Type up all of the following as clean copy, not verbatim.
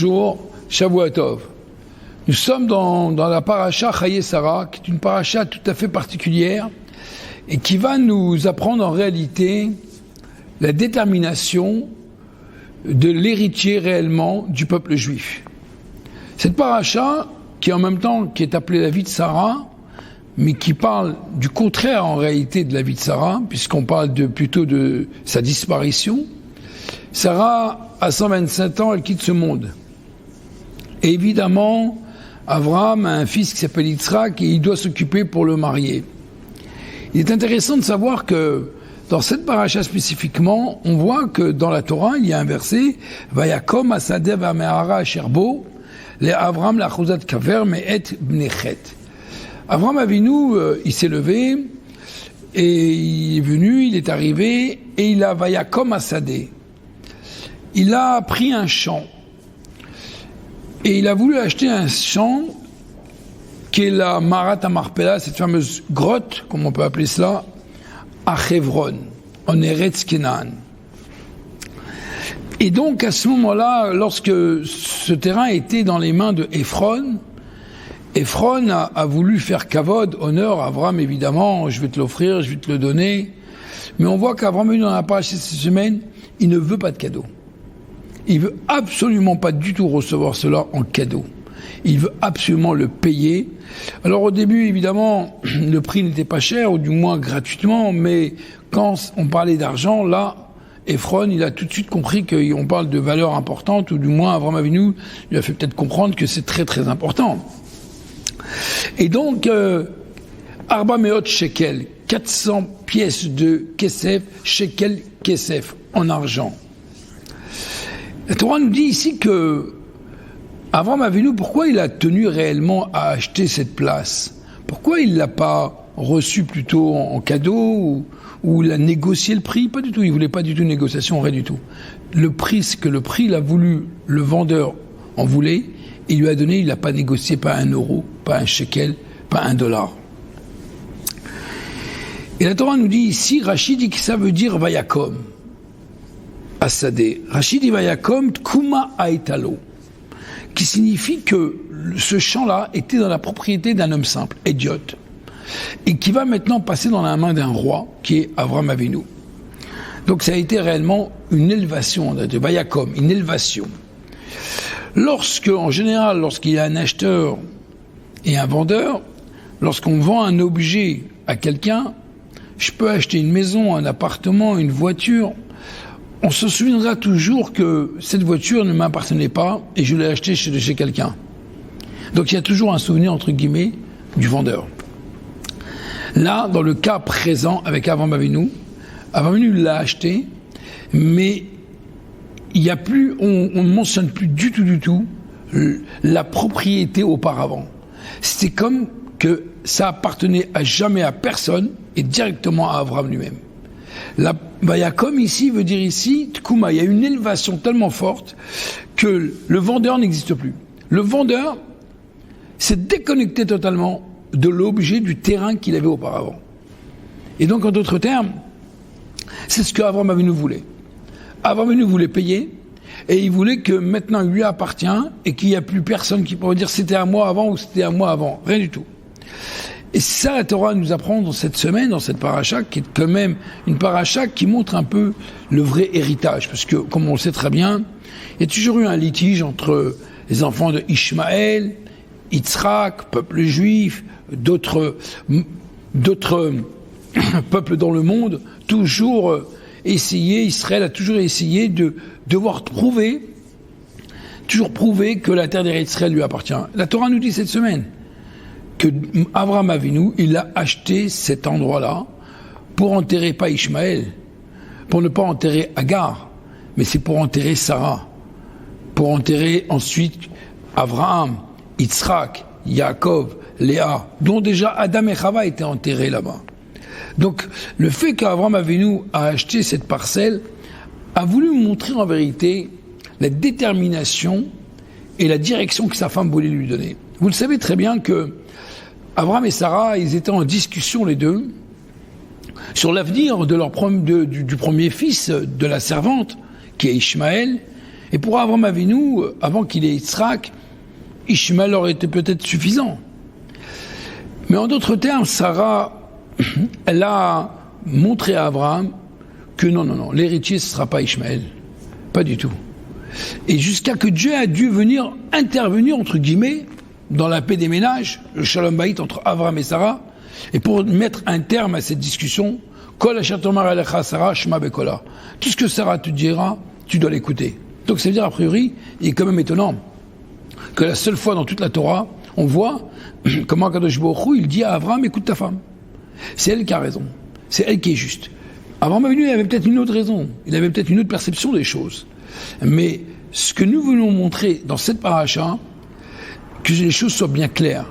Bonjour, Shavua Tov. Nous sommes dans la paracha Chaye Sarah, qui est une paracha tout à fait particulière et qui va nous apprendre en réalité la détermination de l'héritier réellement du peuple juif. Cette paracha, qui en même temps qui est appelée la vie de Sarah, mais qui parle du contraire en réalité de la vie de Sarah, puisqu'on parle plutôt de sa disparition. Sarah, à 127 ans, elle quitte ce monde. Et évidemment, Abraham a un fils qui s'appelle Yitzhak et il doit s'occuper pour le marier. Il est intéressant de savoir que dans cette paracha spécifiquement, on voit que dans la Torah, il y a un verset Vayakom asadeh v'amehara asherbo le Abraham lachuzat kaver me'et bnechet. Abraham Avinu, il s'est levé et il est venu, il est arrivé et il a Vayakom asadeh. Il a pris un champ et il a voulu acheter un champ qui est la Marat Marpella, cette fameuse grotte, comme on peut appeler cela, à Hebron, en Eretz Kenan. Et donc à ce moment-là, lorsque ce terrain était dans les mains de Ephron, Ephron a voulu faire kavod, honneur à Abraham évidemment, je vais te l'offrir, je vais te le donner, mais on voit qu'Abraham, dans la paracha cette semaine, il ne veut pas de cadeau. Il veut absolument pas du tout recevoir cela en cadeau. Il veut absolument le payer. Alors au début, évidemment, le prix n'était pas cher, ou du moins gratuitement, mais quand on parlait d'argent, là, Ephron, il a tout de suite compris qu'on parle de valeur importante, ou du moins Abraham Avinu lui a fait peut-être comprendre que c'est très très important. Et donc, Arba Meot Shekel, 400 pièces de Kesef, Shekel Kesef, en argent. La Torah nous dit ici que Abraham Avinu, pourquoi il a tenu réellement à acheter cette place? Pourquoi il ne l'a pas reçu plutôt en cadeau ou il a négocié le prix? Pas du tout, il ne voulait pas du tout de négociation, rien du tout. Le prix, c'est que le prix, il a voulu, le vendeur en voulait, et il lui a donné, il n'a pas négocié, pas un euro, pas un shekel, pas un dollar. Et la Torah nous dit ici, Rachid dit que ça veut dire Vayakom. Asadeh. Rachid dit Vayakom Tkuma Aetalo, qui signifie que ce champ-là était dans la propriété d'un homme simple, Hédiot, et qui va maintenant passer dans la main d'un roi, qui est Abraham Avinu. Donc ça a été réellement une élévation, de Vayakom, une élévation. En général, lorsqu'il y a un acheteur et un vendeur, lorsqu'on vend un objet à quelqu'un, je peux acheter une maison, un appartement, une voiture, on se souviendra toujours que cette voiture ne m'appartenait pas et je l'ai achetée chez quelqu'un. Donc il y a toujours un souvenir, entre guillemets, du vendeur. Là, dans le cas présent avec Abraham Avinu l'a acheté, mais il y a plus, on ne mentionne plus du tout la propriété auparavant. C'était comme que ça appartenait à jamais à personne et directement à Abraham lui-même. La Vayakom ici veut dire ici, Tkuma, il y a une élévation tellement forte que le vendeur n'existe plus. Le vendeur s'est déconnecté totalement de l'objet, du terrain qu'il avait auparavant. Et donc, en d'autres termes, c'est ce qu'Abraham Avinu voulait. Abraham Avinu voulait payer, et il voulait que maintenant il lui appartient, et qu'il n'y a plus personne qui pourrait dire c'était à moi avant ou c'était à moi avant. Rien du tout. Et ça, la Torah nous apprend dans cette semaine, dans cette paracha, qui est quand même une paracha qui montre un peu le vrai héritage. Parce que, comme on le sait très bien, il y a toujours eu un litige entre les enfants de Ishmaël, Yitzhak, peuple juif, d'autres peuples dans le monde, Israël a toujours essayé de devoir toujours prouver que la terre d'Israël lui appartient. La Torah nous dit cette semaine que Abraham Avinu, il a acheté cet endroit-là pour enterrer pas Ishmaël, pour ne pas enterrer Agar, mais c'est pour enterrer Sarah, pour enterrer ensuite Abraham, Yitzhak, Yaakov, Léa, dont déjà Adam et Chava étaient enterrés là-bas. Donc le fait qu'Abraham Avinu a acheté cette parcelle a voulu montrer en vérité la détermination et la direction que sa femme voulait lui donner. Vous le savez très bien que Abraham et Sarah, ils étaient en discussion les deux sur l'avenir de du premier fils de la servante, qui est Ishmaël, Et pour Avraham Avinu, avant qu'il ait Yitzhak, Ishmaël aurait été peut-être suffisant. Mais en d'autres termes, Sarah, elle a montré à Abraham que non, l'héritier ce ne sera pas Ishmaël. Pas du tout. Et jusqu'à que Dieu a dû venir intervenir, entre guillemets, dans la paix des ménages, le Shalom Bayit entre Abraham et Sarah, et pour mettre un terme à cette discussion, Kol asher tomar alecha Sarah, shema bekola. Tout ce que Sarah te dira, tu dois l'écouter. Donc ça veut dire, a priori, il est quand même étonnant que la seule fois dans toute la Torah, on voit comment Kadosh Baruch Hu, il dit à Abraham, écoute ta femme. C'est elle qui a raison. C'est elle qui est juste. Abraham Avinu, il avait peut-être une autre raison. Il avait peut-être une autre perception des choses. Mais ce que nous voulons montrer dans cette paracha, que les choses soient bien claires.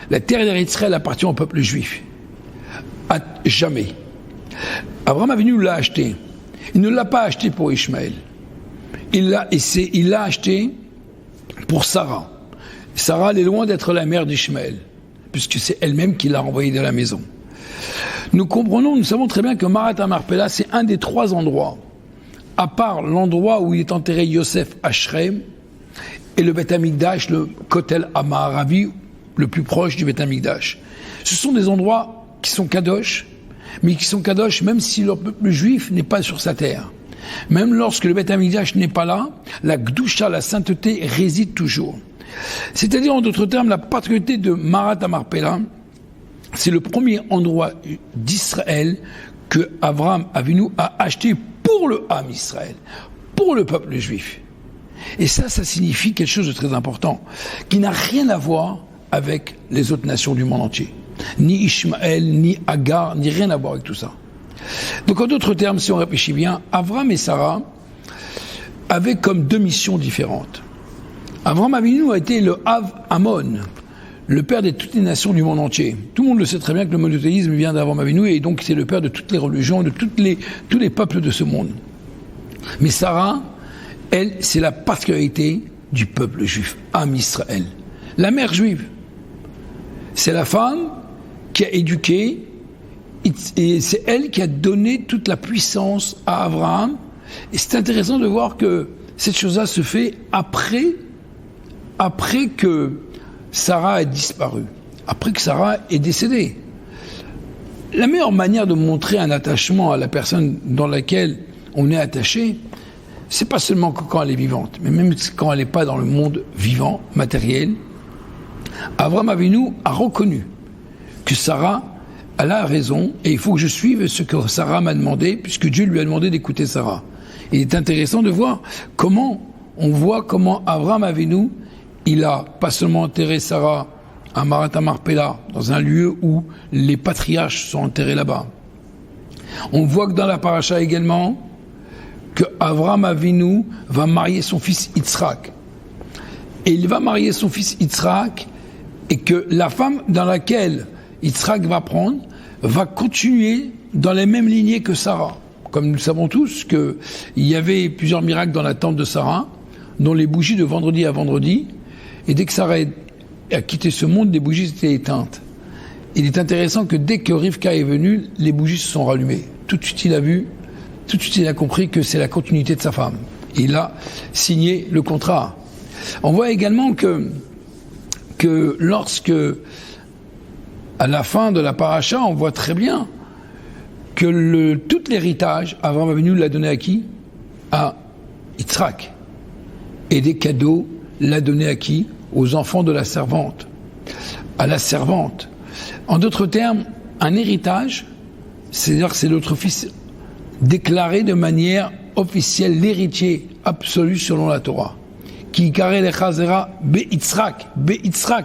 La terre d'Israël appartient au peuple juif. À jamais. Abraham Avinu l'a acheté. Il ne l'a pas acheté pour Ishmaël. Il l'a acheté pour Sarah. Sarah, elle est loin d'être la mère d'Ishmaël, puisque c'est elle-même qui l'a renvoyé de la maison. Nous savons très bien que Marat Marpella, c'est un des 3 endroits, à part l'endroit où il est enterré Yosef à Shrem, et le Beth Amikdash, le Kotel Amaharavi, le plus proche du Beth Amikdash. Ce sont des endroits qui sont kadosh, mais qui sont kadosh même si le peuple juif n'est pas sur sa terre. Même lorsque le Beth Amikdash n'est pas là, la Gdusha, la sainteté, réside toujours. C'est-à-dire, en d'autres termes, la particularité de Marat Marpella, c'est le premier endroit d'Israël que Abraham Avinu a acheté pour le Ham Israël, pour le peuple juif. Et ça signifie quelque chose de très important, qui n'a rien à voir avec les autres nations du monde entier. Ni Ishmaël, ni Agar, ni rien à voir avec tout ça. Donc en d'autres termes, si on réfléchit bien, Abraham et Sarah avaient comme 2 missions différentes. Abraham Avinu a été le Av Amon, le père de toutes les nations du monde entier. Tout le monde le sait très bien que le monothéisme vient d'Abraham Avinu et donc c'est le père de toutes les religions, de tous les peuples de ce monde. Mais Sarah, elle, c'est la particularité du peuple juif, Am Israël. La mère juive. C'est la femme qui a éduqué, et c'est elle qui a donné toute la puissance à Abraham. Et c'est intéressant de voir que cette chose-là se fait après que Sarah ait disparu, après que Sarah est décédée. La meilleure manière de montrer un attachement à la personne dans laquelle on est attaché, c'est pas seulement quand elle est vivante, mais même quand elle n'est pas dans le monde vivant, matériel. Abraham Avinu a reconnu que Sarah, elle a raison, et il faut que je suive ce que Sarah m'a demandé, puisque Dieu lui a demandé d'écouter Sarah. Il est intéressant de voir comment Abraham Avinu, il a pas seulement enterré Sarah à Marat Marpella, dans un lieu où les patriarches sont enterrés là-bas. On voit que dans la paracha également, que Abraham Avinu va marier son fils Yitzhak. Et il va marier son fils Yitzhak, et que la femme dans laquelle Yitzhak va prendre va continuer dans les mêmes lignées que Sarah. Comme nous savons tous qu'il y avait plusieurs miracles dans la tente de Sarah, dont les bougies de vendredi à vendredi, et dès que Sarah a quitté ce monde, les bougies étaient éteintes. Il est intéressant que dès que Rivka est venue, les bougies se sont rallumées. Tout de suite il a compris que c'est la continuité de sa femme. Il a signé le contrat. On voit également que lorsque, à la fin de la paracha, on voit très bien que tout l'héritage, Abraham Avinu l'a donné à qui? À Yitzhak. Et des cadeaux l'a donné à qui? Aux enfants de la servante. À la servante. En d'autres termes, un héritage, c'est-à-dire que c'est l'autre fils déclaré de manière officielle l'héritier absolu selon la Torah. Qui carré les chazera Yitzhak,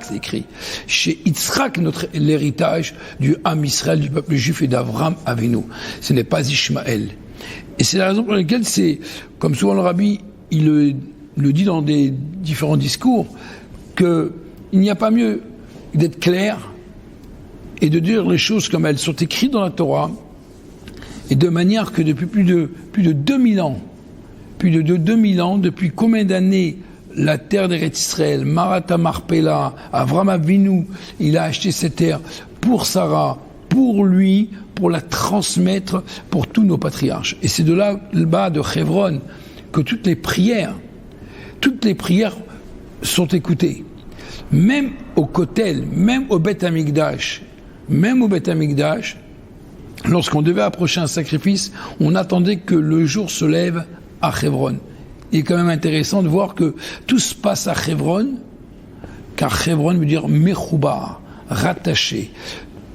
c'est écrit. Chez Yitzhak, l'héritage du Ham Israël, du peuple juif et d'Avraham Avinu. Ce n'est pas Ishmaël. Et c'est la raison pour laquelle c'est, comme souvent le rabbi, il le dit dans des différents discours, qu'il n'y a pas mieux d'être clair et de dire les choses comme elles sont écrites dans la Torah, et de manière que depuis plus de 2000 ans, depuis combien d'années la terre d'Eretz Israël, Marat Marpella, Avraham Avinu, il a acheté cette terre pour Sarah, pour lui, pour la transmettre pour tous nos patriarches. Et c'est de là-bas, de Hebron, que toutes les prières toutes les prières sont écoutées. Même au Kotel, même au Beth Amikdash, lorsqu'on devait approcher un sacrifice, on attendait que le jour se lève à Hebron. Il est quand même intéressant de voir que tout se passe à Hebron, car Hebron veut dire Mechoubar, rattaché.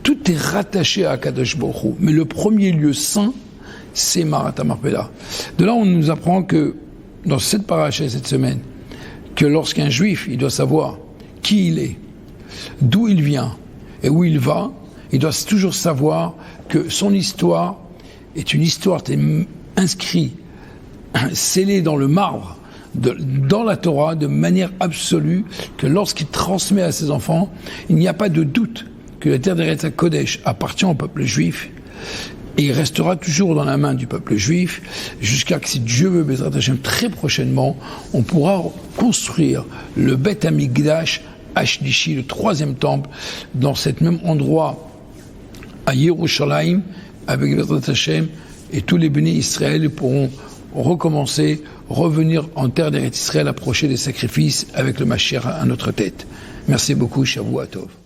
Tout est rattaché à Kadosh Baruch Hu. Mais le premier lieu saint, c'est Marat HaMarpela. De là, on nous apprend que, dans cette paracha cette semaine, que lorsqu'un juif, il doit savoir qui il est, d'où il vient et où il va, il doit toujours savoir que son histoire est une histoire inscrite, scellée dans le marbre, dans la Torah, de manière absolue, que lorsqu'il transmet à ses enfants, il n'y a pas de doute que la terre d'Eretz HaKodesh appartient au peuple juif, et il restera toujours dans la main du peuple juif, jusqu'à que, si Dieu veut, Bezrat Hashem, très prochainement, on pourra construire le Beth Amikdash Ashlishi, le 3e temple, dans cet même endroit à Yerushalayim, avec Bezrat Hashem, et tous les bénis Israël pourront recommencer, revenir en terre d'Eretz Israël, approcher des sacrifices avec le Mashiach à notre tête. Merci beaucoup, Shavua Tov.